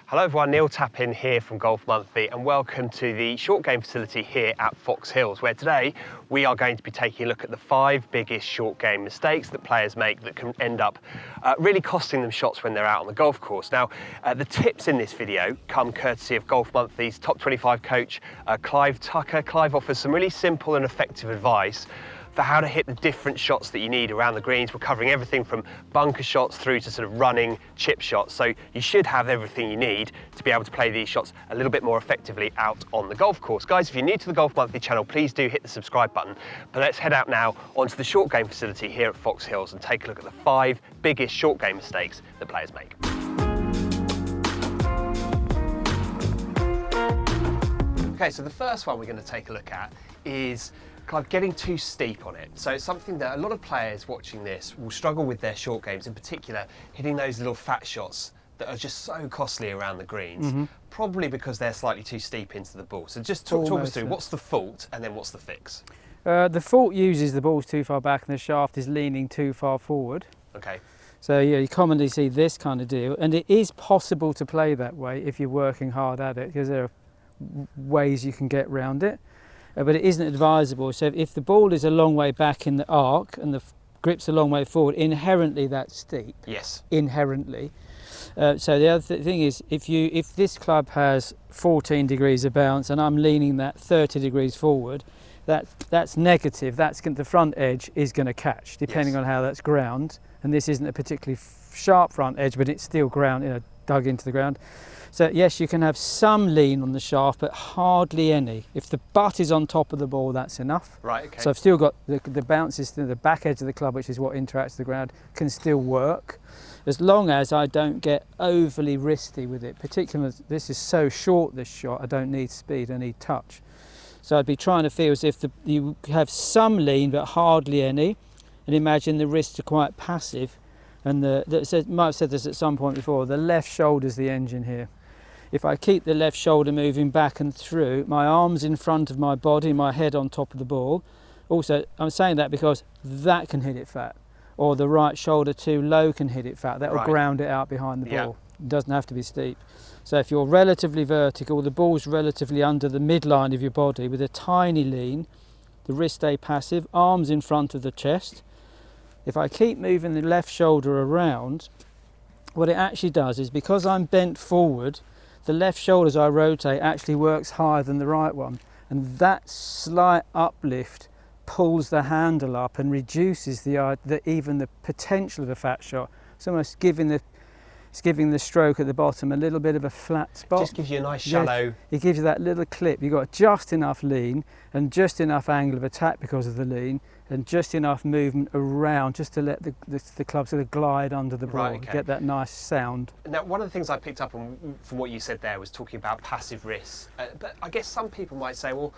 Hello everyone, Neil Tappin here from Golf Monthly and welcome to the short game facility here at Fox Hills, where today we are going to be taking a look at the 5 biggest short game mistakes that players make that can end up really costing them shots when they're out on the golf course. Now, the tips in this video come courtesy of Golf Monthly's top 25 coach, Clive Tucker. Clive offers some really simple and effective advice for how to hit the different shots that you need around the greens. We're covering everything from bunker shots through to sort of running chip shots. So you should have everything you need to be able to play these shots a little bit more effectively out on the golf course. Guys, if you're new to the Golf Monthly channel, please do hit the subscribe button. But let's head out now onto the short game facility here at Fox Hills and take a look at the 5 biggest short game mistakes that players make. Okay, so the first one we're going to take a look at is kind of getting too steep on it. So it's something that a lot of players watching this will struggle with their short games, in particular hitting those little fat shots that are just so costly around the greens, probably because they're slightly too steep into the ball. So just talk us through what's the fault and then what's the fix? The fault uses the ball's too far back and the shaft is leaning too far forward. Okay. So yeah, you commonly see this kind of deal, and it is possible to play that way if you're working hard at it, because there are ways you can get around it. But it isn't advisable. So if the ball is a long way back in the arc and the grip's a long way forward, inherently that's steep. Yes. Inherently. So the other thing is, if this club has 14 degrees of bounce and I'm leaning that 30 degrees forward, that's negative. The front edge is going to catch, depending on how that's ground. And this isn't a particularly sharp front edge, but it's still ground, dug into the ground. So yes, you can have some lean on the shaft, but hardly any. If the butt is on top of the ball, that's enough. Right, okay. So I've still got the bounces to the back edge of the club, which is what interacts with the ground, can still work, as long as I don't get overly wristy with it. Particularly, this is so short, this shot, I don't need speed, I need touch. So I'd be trying to feel as if you have some lean, but hardly any, and imagine the wrists are quite passive. And might have said this at some point before, the left shoulder's the engine here. If I keep the left shoulder moving back and through, my arms in front of my body, my head on top of the ball. Also, I'm saying that because that can hit it fat, or the right shoulder too low can hit it fat. That will ground it out behind the ball. It doesn't have to be steep. So if you're relatively vertical, the ball's relatively under the midline of your body with a tiny lean, the wrist stay passive, arms in front of the chest. If I keep moving the left shoulder around, what it actually does is, because I'm bent forward, the left shoulder as I rotate actually works higher than the right one, and that slight uplift pulls the handle up and reduces even the potential of a fat shot. It's almost giving the stroke at the bottom a little bit of a flat spot. Just gives you a nice shallow. It gives you that little clip. You've got just enough lean and just enough angle of attack because of the lean, and just enough movement around just to let the club sort of glide under the ball, get that nice sound. Now, one of the things I picked up on from what you said there was talking about passive wrists. But I guess some people might say, well,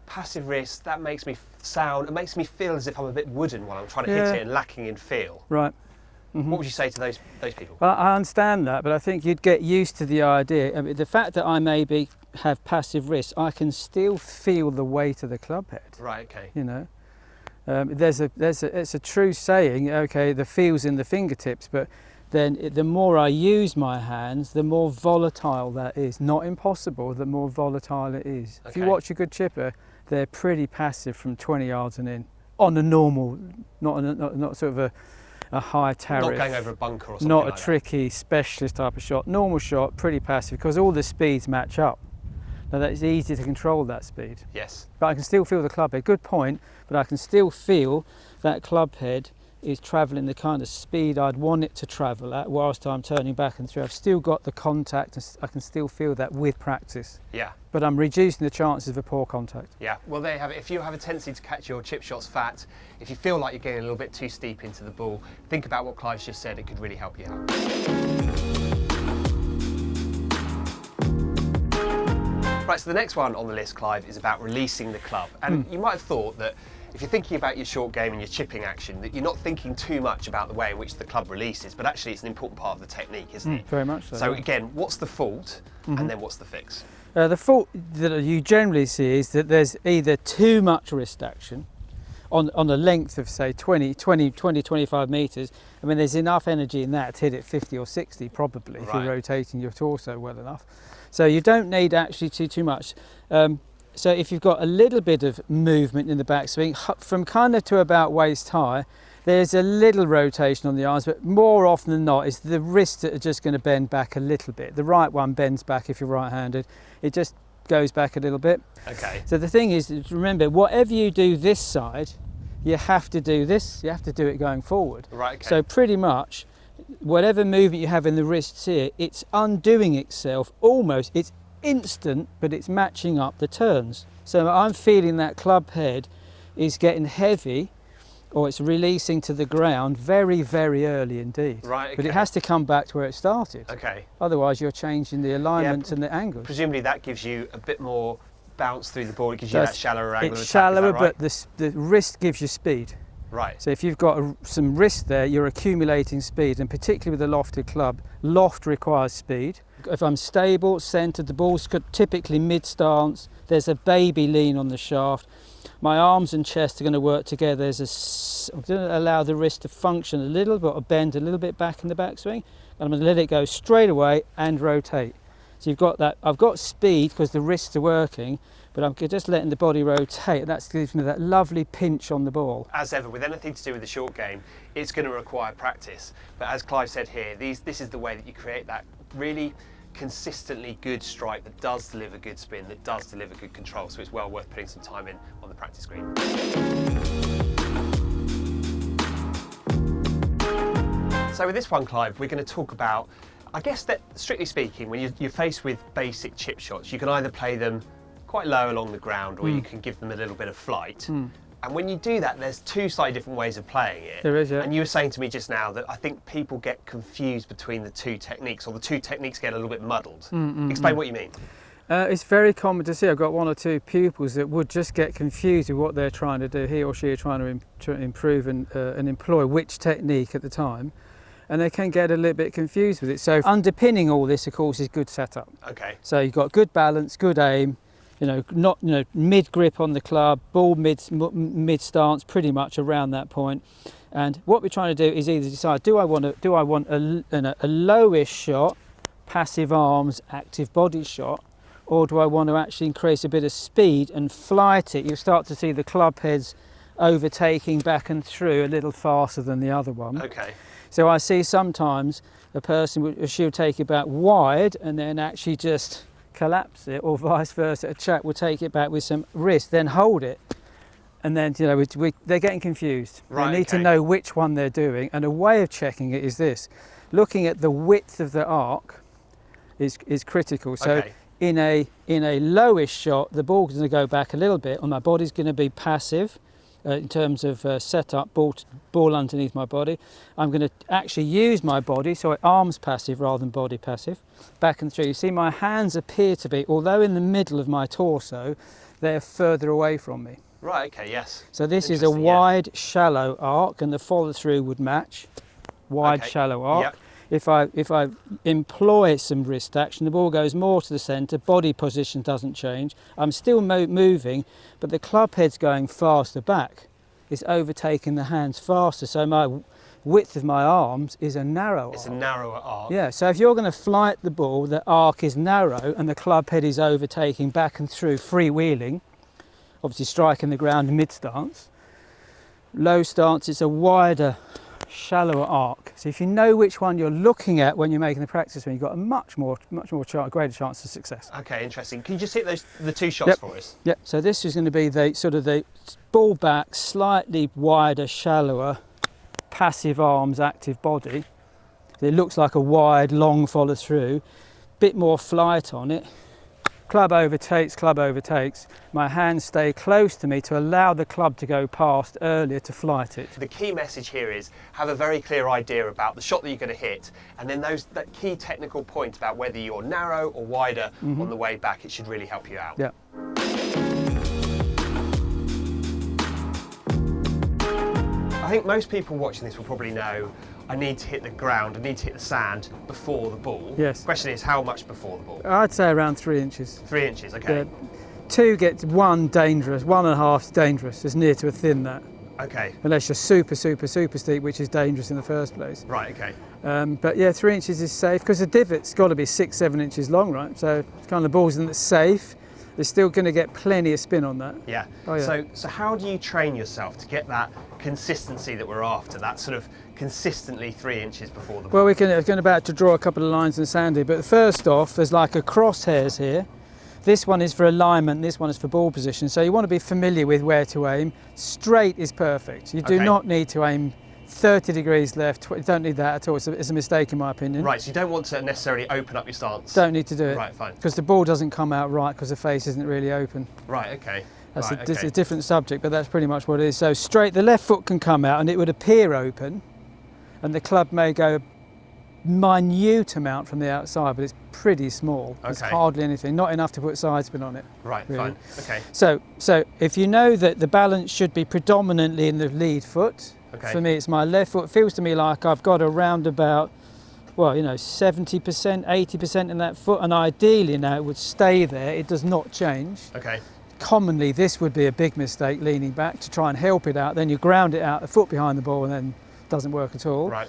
passive wrists, that makes me it makes me feel as if I'm a bit wooden while I'm trying to hit it and lacking in feel. Right. What would you say to those people? Well, I understand that, but I think you'd get used to the idea. I mean, the fact that I maybe have passive wrists, I can still feel the weight of the club head. Right, okay. It's a true saying, okay, the feel's in the fingertips, but then the more I use my hands, the more volatile that is. Not impossible, the more volatile it is. Okay. If you watch a good chipper, they're pretty passive from 20 yards and in, on a normal, not sort of a high tariff. Not going over a bunker or something Not a tricky specialist type of shot. Normal shot, pretty passive, because all the speeds match up. Now that's easy to control that speed. Yes. But I can still feel the club head. Good point, but I can still feel that club head is travelling the kind of speed I'd want it to travel at whilst I'm turning back and through. I've still got the contact, and I can still feel that with practice. Yeah. But I'm reducing the chances of a poor contact. Yeah, well there you have it. If you have a tendency to catch your chip shots fat, if you feel like you're getting a little bit too steep into the ball, think about what Clive's just said, it could really help you out. Right, so the next one on the list, Clive, is about releasing the club. And you might have thought that if you're thinking about your short game and your chipping action, that you're not thinking too much about the way in which the club releases, but actually it's an important part of the technique, isn't it? Very much so. So again, what's the fault and then what's the fix? The fault that you generally see is that there's either too much wrist action on a length of say 25 metres, I mean there's enough energy in that to hit it 50 or 60 probably if you're rotating your torso well enough. So you don't need actually too much. So if you've got a little bit of movement in the backswing, from kind of to about waist high, there's a little rotation on the arms, but more often than not, it's the wrists that are just going to bend back a little bit. The right one bends back if you're right-handed. It just goes back a little bit. Okay. So the thing is, remember, whatever you do this side, you have to do this. You have to do it going forward. Right. Okay. So pretty much, whatever movement you have in the wrists here, it's undoing itself almost. It's instant, but it's matching up the turns. So I'm feeling that club head is getting heavy, or it's releasing to the ground very, very early indeed. Right. Okay. But it has to come back to where it started. Okay. Otherwise, you're changing the alignment and the angles. Presumably, that gives you a bit more bounce through the ball. It gives you that shallower angle. It's shallower, right? But the wrist gives you speed. Right. So if you've got some wrist there, you're accumulating speed, and particularly with a lofted club, loft requires speed. If I'm stable, centred, the ball's typically mid-stance, there's a baby lean on the shaft, my arms and chest are going to work together. I'm going to allow the wrist to function a little bit, or bend a little bit back in the backswing, and I'm going to let it go straight away and rotate. So you've got that, I've got speed because the wrists are working, but I'm just letting the body rotate, and that gives me that lovely pinch on the ball. As ever, with anything to do with the short game, it's going to require practice. But as Clive said here, this is the way that you create that really consistently good strike that does deliver good spin, that does deliver good control. So it's well worth putting some time in on the practice screen. So with this one, Clive, we're going to talk about, I guess that strictly speaking, when you're faced with basic chip shots, you can either play them quite low along the ground, or you can give them a little bit of flight. And when you do that, there's two slightly different ways of playing it. There is, yeah. And you were saying to me just now that I think people get confused between the two techniques, or the two techniques get a little bit muddled. Explain what you mean. It's very common to see. I've got one or two pupils that would just get confused with what they're trying to do. He or she are trying to improve and employ which technique at the time, and they can get a little bit confused with it. So underpinning all this, of course, is good setup. Okay. So you've got good balance, good aim. Mid grip on the club, ball mid stance, pretty much around that point. And what we're trying to do is either decide: do I want a lowish shot, passive arms, active body shot, or do I want to actually increase a bit of speed and flight it? You'll start to see the club heads overtaking back and through a little faster than the other one. Okay. So I see sometimes a person she'll take it back wide and then actually just collapse it, or vice versa. A chap will take it back with some wrist, then hold it, and then they're getting confused. Right, they need to know which one they're doing, and a way of checking it is this: looking at the width of the arc is critical. So in a lowish shot, the ball's going to go back a little bit, and my body's going to be passive. In terms of setup, ball underneath my body. I'm going to actually use my body, so arms passive rather than body passive, back and through. You see my hands appear to be, although in the middle of my torso, they're further away from me. Right, okay, yes. So this is a wide, shallow arc, and the follow through would match. Wide, shallow arc. Yep. If I employ some wrist action, the ball goes more to the centre, body position doesn't change. I'm still moving, but the club head's going faster back. It's overtaking the hands faster, so my width of my arms is a narrow arc. It's a narrower arc. Yeah, so if you're going to flight the ball, the arc is narrow and the club head is overtaking back and through, freewheeling, obviously striking the ground mid-stance. Low stance, it's a wider, shallower arc. So if you know which one you're looking at when you're making the practice swing, you've got a much more greater chance of success. Okay, interesting. Can you just hit the two shots for us? Yep. So this is going to be the ball back, slightly wider, shallower, passive arms, active body. It looks like a wide, long follow through. Bit more flight on it. Club overtakes. My hands stay close to me to allow the club to go past earlier to flight it. The key message here is have a very clear idea about the shot that you're going to hit, and then that key technical point about whether you're narrow or wider on the way back. It should really help you out. Yeah. I think most people watching this will probably know I need to hit the ground, I need to hit the sand before the ball. Yes. The question is how much before the ball? I'd say around 3 inches. 3 inches, okay. Yeah. 2 gets 1 dangerous, 1.5 dangerous, as near to a thin that. Okay. Unless you're super steep, which is dangerous in the first place. Right, okay. But yeah, 3 inches is safe because the divot's got to be 6-7 inches long, right? So kind of balls in that's safe. They're still going to get plenty of spin on that. Yeah. Oh, yeah. So how do you train yourself to get that consistency that we're after, that sort of consistently 3 inches before the ball? Well, we're going about to draw a couple of lines in sandy, but first off, there's like a crosshairs here. This one is for alignment, this one is for ball position. So you want to be familiar with where to aim. Straight is perfect. You do not need to aim 30 degrees left. You don't need that at all. It's a mistake in my opinion. Right, so you don't want to necessarily open up your stance. Don't need to do it. Right, fine. Because the ball doesn't come out right because the face isn't really open. Right, okay. That's right, a different subject, but that's pretty much what it is. So straight, the left foot can come out and it would appear open, and the club may go minute amount from the outside, but it's pretty small. Okay. It's hardly anything, not enough to put side spin on it. Right, really. fine. Okay. So if you know that the balance should be predominantly in the lead foot, Okay. for me it's my left foot. It feels to me like I've got around about, well, 70%, 80% in that foot, and ideally now it would stay there. It does not change. Okay. Commonly this would be a big mistake, leaning back to try and help it out. Then you ground it out, a foot behind the ball, and then it doesn't work at all. Right.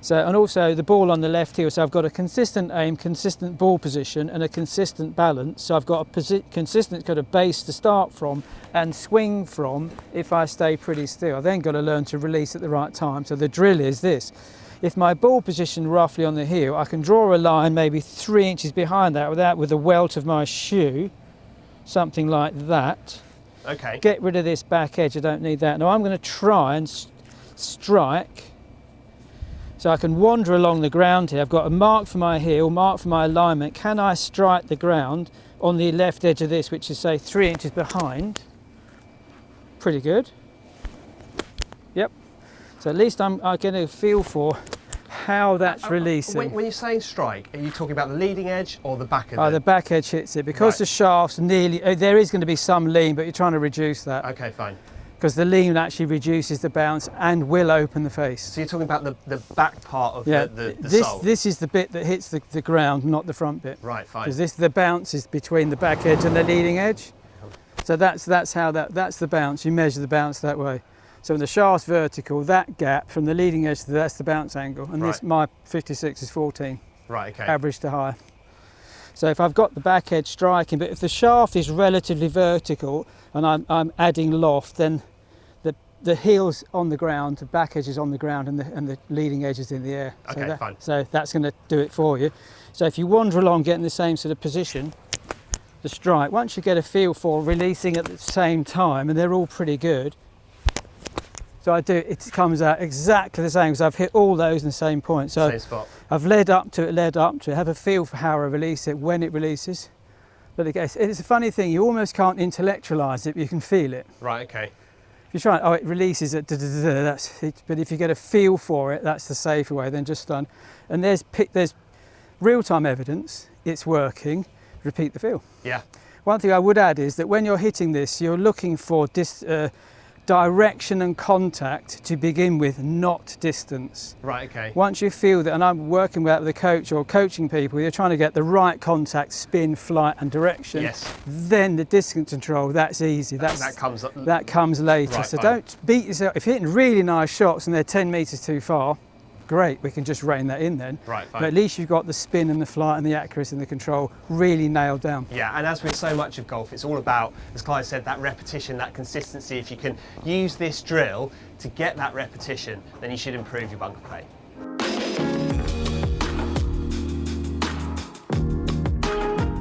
So, and also the ball on the left heel, so I've got a consistent aim, consistent ball position, and a consistent balance. So I've got a consistent kind of base to start from and swing from if I stay pretty still. I've then got to learn to release at the right time. So the drill is this. If my ball position roughly on the heel, I can draw a line maybe 3 inches behind that with the welt of my shoe, something like that. Okay. Get rid of this back edge, I don't need that. Now I'm going to try and strike. So I can wander along the ground here. I've got a mark for my heel, mark for my alignment. Can I strike the ground on the left edge of this, which is say 3 inches behind? Pretty good. Yep. So at least I'm getting a feel for how that's releasing. When you're saying strike, are you talking about the leading edge or the back of it? The back edge hits it. Because the shaft's nearly, there is going to be some lean, but you're trying to reduce that. Okay, fine. Because the lean actually reduces the bounce and will open the face. So you're talking about the back part of the sole? This is the bit that hits the ground, not the front bit. Right, fine. Because the bounce is between the back edge and the leading edge. So that's the bounce. You measure the bounce that way. So when the shaft's vertical, that gap from the leading edge to that's the bounce angle. And this, my 56 is 14. Right, okay. Average to high. So if I've got the back edge striking, but if the shaft is relatively vertical and I'm adding loft, then the heel's on the ground, the back edge is on the ground, and the leading edge is in the air. Okay, fine. So that's going to do it for you. So if you wander along, getting the same sort of position, the strike, once you get a feel for releasing at the same time, and they're all pretty good. So it comes out exactly the same, because I've hit all those in the same point. So same spot. I've led up to it, have a feel for how I release it, when it releases. But it's a funny thing, you almost can't intellectualise it, but you can feel it. Right, okay. If you try, it releases at that's it. But if you get a feel for it, that's the safer way. Then just done. And there's real-time evidence it's working. Repeat the feel. Yeah. One thing I would add is that when you're hitting this, you're looking for direction and contact to begin with, not distance. Right, okay. Once you feel that, and I'm working with a coach or coaching people, you're trying to get the right contact, spin, flight and direction. Yes. Then the distance control, that's easy. That comes later. Right, so fine. don't beat yourself. If you're hitting really nice shots and they're 10 metres too far, great, we can just rein that in then. Right, fine. But at least you've got the spin and the flight and the accuracy and the control really nailed down. Yeah, and as with so much of golf, it's all about, as Clive said, that repetition, that consistency. If you can use this drill to get that repetition, then you should improve your bunker play.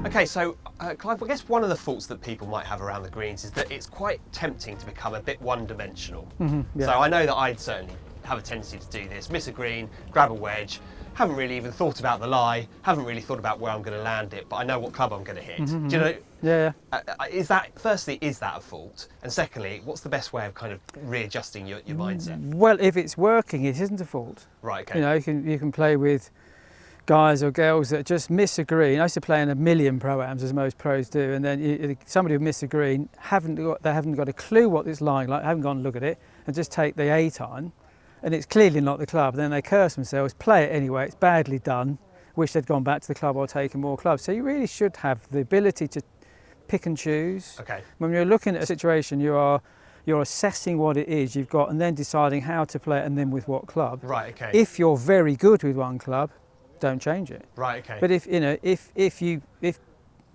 Okay, so Clive, I guess one of the faults that people might have around the greens is that it's quite tempting to become a bit one-dimensional. Yeah. So I know that I'd certainly have a tendency to do this, miss a green, grab a wedge, haven't really even thought about the lie, haven't really thought about where I'm going to land it, but I know what club I'm going to hit. Do you know? Yeah. Is that a fault? And secondly, what's the best way of kind of readjusting your mindset? Well, if it's working, it isn't a fault. Right, okay. You can play with guys or girls that just miss a green. I used to play in 1 million pro-ams, as most pros do, and then somebody who miss a green, they haven't got a clue what it's lying like, haven't gone to look at it, and just take the 8 on, and it's clearly not the club. Then they curse themselves, play it anyway, it's badly done, wish they'd gone back to the club or taken more clubs. So you really should have the ability to pick and choose. Okay. When you're looking at a situation, you're you're assessing what it is you've got and then deciding how to play it and then with what club. Right, okay. If you're very good with one club, don't change it. Right, okay. But if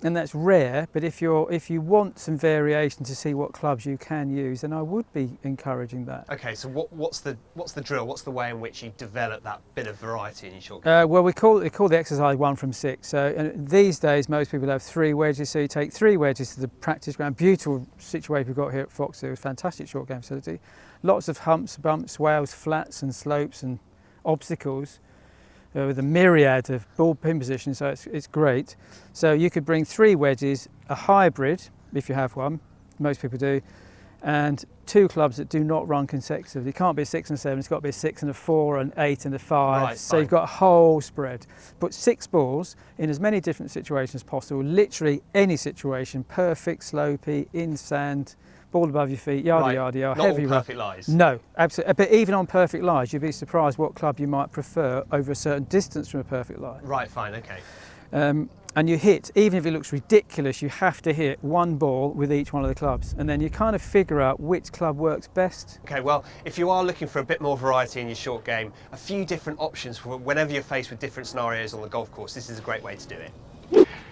and that's rare, but if you want some variation to see what clubs you can use, then I would be encouraging that. Okay, so what's the drill? What's the way in which you develop that bit of variety in your short game? Well, we call the exercise 1 from 6. So these days, most people have 3 wedges. So you take 3 wedges to the practice ground. Beautiful situation we've got here at Fox Hills. Fantastic short game facility. Lots of humps, bumps, swales, flats, and slopes and obstacles. With a myriad of ball pin positions, so it's great. So you could bring 3 wedges, a hybrid, if you have one, most people do, and 2 clubs that do not run consecutively. It can't be a 6 and a 7, it's got to be a 6 and a 4, an 8 and a 5. Right, so you've got a whole spread. Put 6 balls in as many different situations as possible, literally any situation, perfect, slopey, in sand, ball above your feet, yada yada yada. Not heavy all perfect lies. No, absolutely. But even on perfect lies, you'd be surprised what club you might prefer over a certain distance from a perfect lie. Right, fine, okay. And you hit, even if it looks ridiculous, you have to hit 1 ball with each one of the clubs, and then you kind of figure out which club works best. Okay, well, if you are looking for a bit more variety in your short game, a few different options for whenever you're faced with different scenarios on the golf course, this is a great way to do it.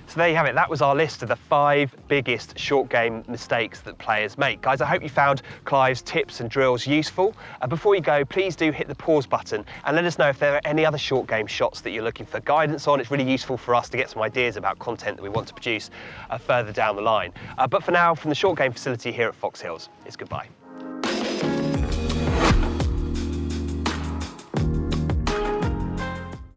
So there you have it, that was our list of the 5 biggest short game mistakes that players make. Guys, I hope you found Clive's tips and drills useful. Before you go, please do hit the pause button and let us know if there are any other short game shots that you're looking for guidance on. It's really useful for us to get some ideas about content that we want to produce further down the line. But for now, from the short game facility here at Fox Hills, it's goodbye.